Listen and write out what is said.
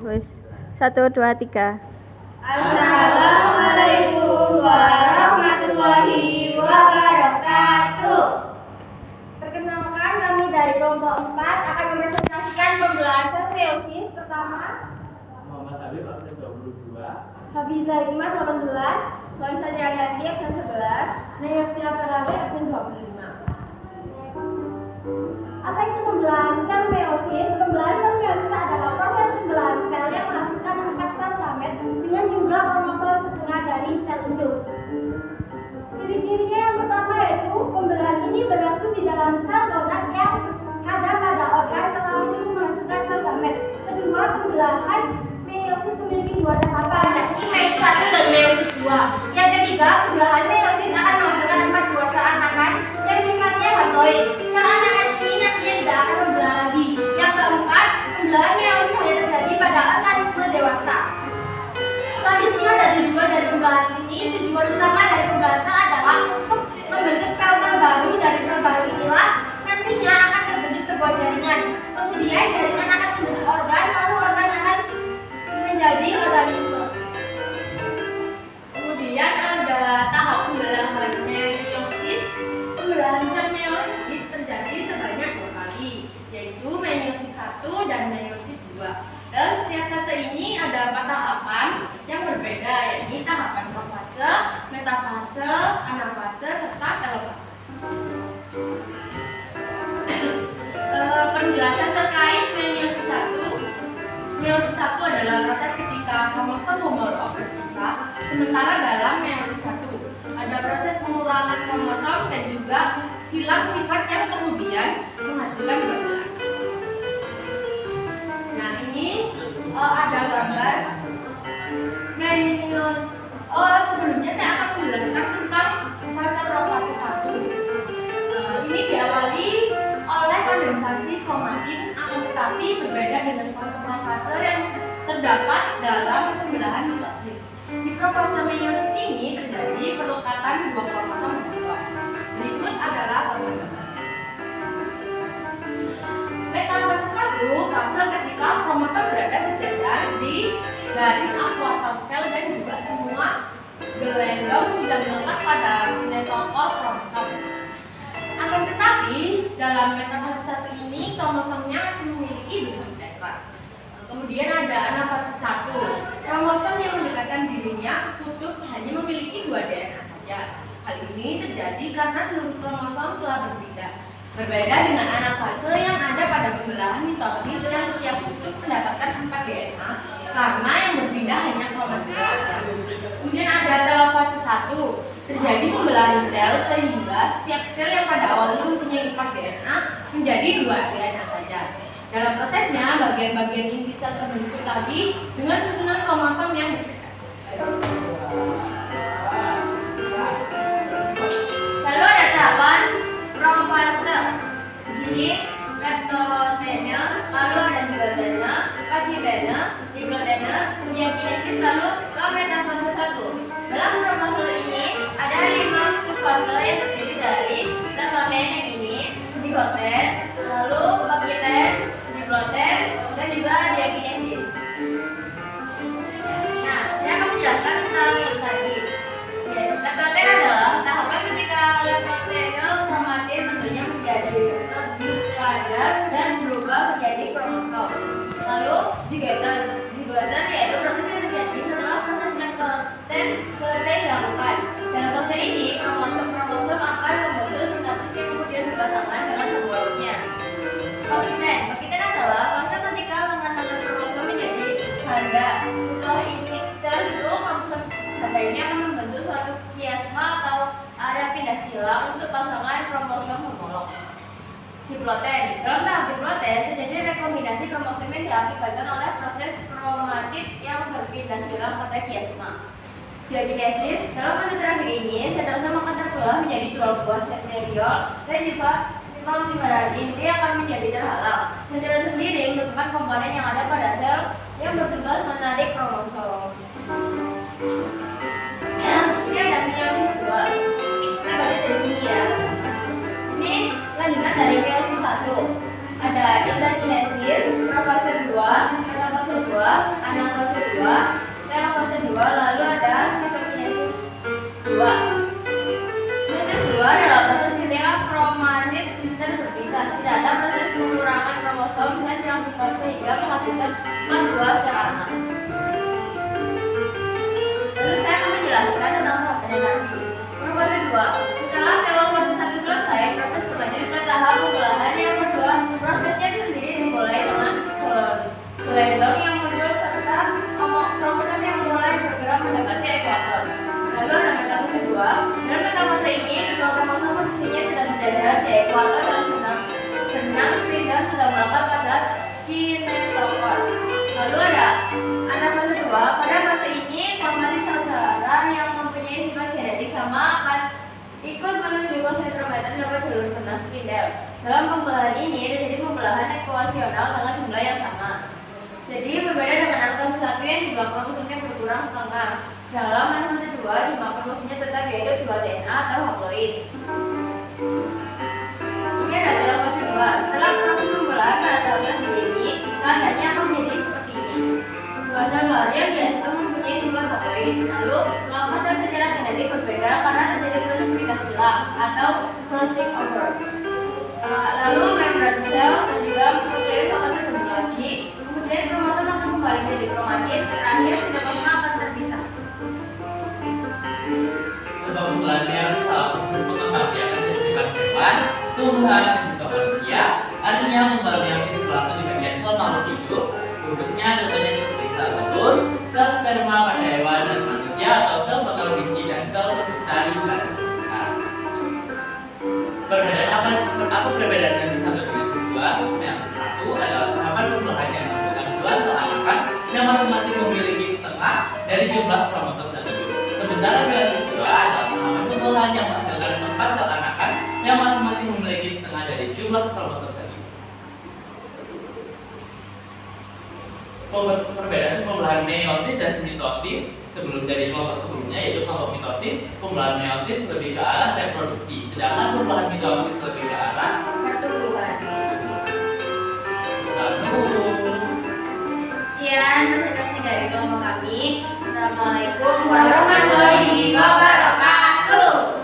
Wis. 1, 2, 3. Assalamualaikum warahmatullahi wabarakatuh. Perkenalkan, kami dari kelompok 4 akan mempresentasikan pembelahan sel meiosis pertama. Muhammad Habib absen 22. Hafiza Hikmah 18, Wansa Jayati absen 11, Nayastia Ferali absen 25. Apa itu pembelahan sel meiosis? Pembelahan sel meiosis adalah proses pembelahan sel yang menghasilkan 4 sel gamet dengan jumlah kromosom setengah dari sel induk. Ciri-cirinya yang pertama yaitu pembelahan ini berlangsung di dalam sel gonad yang ada pada organ kelamin untuk menghasilkan sel gamet. Kedua, pembelahan meiosis memiliki 2 tahapan, yakni meiosis 1 dan meiosis 2. Yang ketiga, pembelahan meiosis akan menghasilkan 4 buah sel anakan yang sifatnya haploid. Sel anakan ini nantinya tidak akan membelah lagi. Yang keempat, pembelahan meiosis hanya terjadi pada organisme dewasa. Selanjutnya ada tujuan dari pembelahan ini. Tujuan utama dari pembelahan sel adalah untuk membentuk sel-sel baru. Dari sel baru inilah nantinya akan terbentuk sebuah jaringan. Kemudian jaringan akan membentuk organ, lalu organ akan menjadi organisme. Kemudian ada tahap pembelahan meiosis. Pembelahan sel meiosis terjadi sebanyak 2 kali, yaitu meiosis 1 dan meiosis 2. Dalam setiap fase ini ada 4 tahapan yang berbeda, yakni tahapan profase, metafase, anafase, serta telofase. Penjelasan terkait meiosis 1. Meiosis 1 adalah proses ketika kromosom homolog berpisah, sementara dalam meiosis 1 ada proses pengurangan kromosom dan juga silang sifat yang kemudian menghasilkan 2 silang. Nah, ini ada gambar sebelumnya saya akan menjelaskan tentang fase profase 1. Ini diawali oleh kondensasi kromatin, akan tetapi berbeda dengan fase profase yang terdapat dalam pembelahan mitosis. Di profase meiosis ini terjadi pelekatan 2 kromosom berdua. Berikut adalah gambar. Metafase 1, fase ketika kromosom berada sejajar di garis akuator sel dan juga semua gelendong sudah melekat pada netopor kromosom. Akan tetapi, dalam metafase 1 ini kromosomnya masih memiliki bentuk tetrad. Kemudian ada anafase 1, kromosom yang mendekatkan dirinya ke kutub hanya memiliki 2 DNA saja. Hal ini terjadi karena seluruh kromosom telah berbeda dengan anafase yang ada pada pembelahan mitosis yang setiap kutub mendapatkan 4 DNA karena yang berpindah hanya kromatin saja. Kemudian ada telofase 1, terjadi pembelahan sel sehingga setiap sel yang pada awalnya mempunyai 4 DNA menjadi 2 DNA saja. Dalam prosesnya, bagian-bagian inti sel terbentuk lagi dengan susunan kromosom yang berbeda. Lalu ada tahapan profase. Di sini leptotene, lalu ada zigotene, pachytene, diplotene, diakinesis, lalu ke metafase 1. Dalam profase ini ada 5 subfase yang terdiri dari leptoten yang ini, zigoten, lalu pachyten, diploten, dan juga diakinesis. Nah, saya akan menjelaskan tentang ini tadi. Leptoten adalah tahapan ketika leptotene kromatin bentuknya menjadi lebih padat dan berubah menjadi kromosom. Lalu zigoten yaitu proses yang terjadi setelah proses leptoten selesai dilakukan. Dalam proses ini kromosom akan membentuk sinapsis yang kemudian berpasangan dengan homolognya. Pachyten adalah fase ketika lengan tangan kromosom menjadi ganda. Setelah itu kromosom ganda ini akan membentuk suatu kiasma atau area pindah silang untuk pasangan kromosom homolog. Diploten. Dalam tahap diploten terjadi rekombinasi kromosom yang diakibatkan oleh proses kromatid yang berpindah silang pada kiasma. Diakinesis. Dalam fase terakhir ini sel-sel akan terbelah menjadi 2 buah sentriol dan juga membran inti akan menjadi terhalang. Sentriol sendiri merupakan komponen yang ada pada sel yang bertugas menarik kromosom. Ini ada meiosis 2. Saya baca dari sini ya. Ini lanjutan dari meiosis 1. Ada interkinesis, profase 2, metafase 2, ada fase 2, sel fase 2, lalu ada sitokinesis 2. Kinesis 2 adalah proses ketika kromatid sister berpisah, tidak ada proses pengurangan kromosom dan silang sifat sehingga menghasilkan 4 buah sel anak. Lalu saya akan menjelaskan tentang tahapannya nanti. Fase 2. Setelah telofase 1 selesai, proses berlanjut ke tahap pembelahan yang kedua. Prosesnya sendiri dimulai dengan gelendong yang muncul serta kromosom yang mulai bergerak mendekati ekuator. Lalu ada metafase 2. Dalam metafase ini, kedua kromosom posisinya sudah menjajar di ekuator dan benang spindel sudah melekat pada kinetokor. Lalu ada anafase 2. Pada fase ini, kromatid saudara yang mempunyai sifat genetik sama akan ikut menuju ke sentrometer lewat jalur benang spindel. Dalam pembelahan ini terjadi pembelahan ekuasional dengan jumlah yang sama. Jadi berbeda dengan anafase 1 yang jumlah kromosomnya berkurang setengah. Dalam anafase 2 jumlah kromosomnya tetap yaitu 2 DNA atau haploid. Ini ada telofase 2. Setelah proses pembelahan pada tahapan ini, keadaannya akan menjadi seperti ini. Dua sel baru yang itu mempunyai sifat haploid. Lalu lama sel secara genetik berbeda karena terjadi proses mutasi atau crossing over. Lalu membran sel dan juga nukleus akan bertemu lagi. Kemudian kromosom akan kembali menjadi kromatid. Terakhir sitoplazma akan terpisah. Sebab pembelahan meiosis salah proses pengembangbiakan kehidupan hewan, tumbuhan, dan juga manusia. Artinya pembelahan meiosis berlangsung di bagian sel makhluk hidup, khususnya contohnya seperti sel telur, sel sperma pada hewan dan manusia, atau sel bakal biji dan sel pencari bahan. Perbedaan apa perbedaan meiosis 1 dan meiosis 2? Meiosis 1 adalah tahapan pembelahan yang menghasilkan 2 sel anakan yang masing-masing memiliki setengah dari jumlah kromosom sel induk. Sementara meiosis 2 adalah tahapan pembelahan yang menghasilkan 4 sel anakan yang masing-masing memiliki setengah dari jumlah kromosom sel induk. Perbedaan pembelahan meiosis dan mitosis sebelum dari kelompok sebelumnya, yaitu kelompok mitosis, pembelahan meiosis lebih ke arah reproduksi, sedangkan pembelahan mitosis lebih ke arah Pertumbuhan. Terus Sekian presentasi dari kelompok kami. Assalamualaikum warahmatullahi wabarakatuh.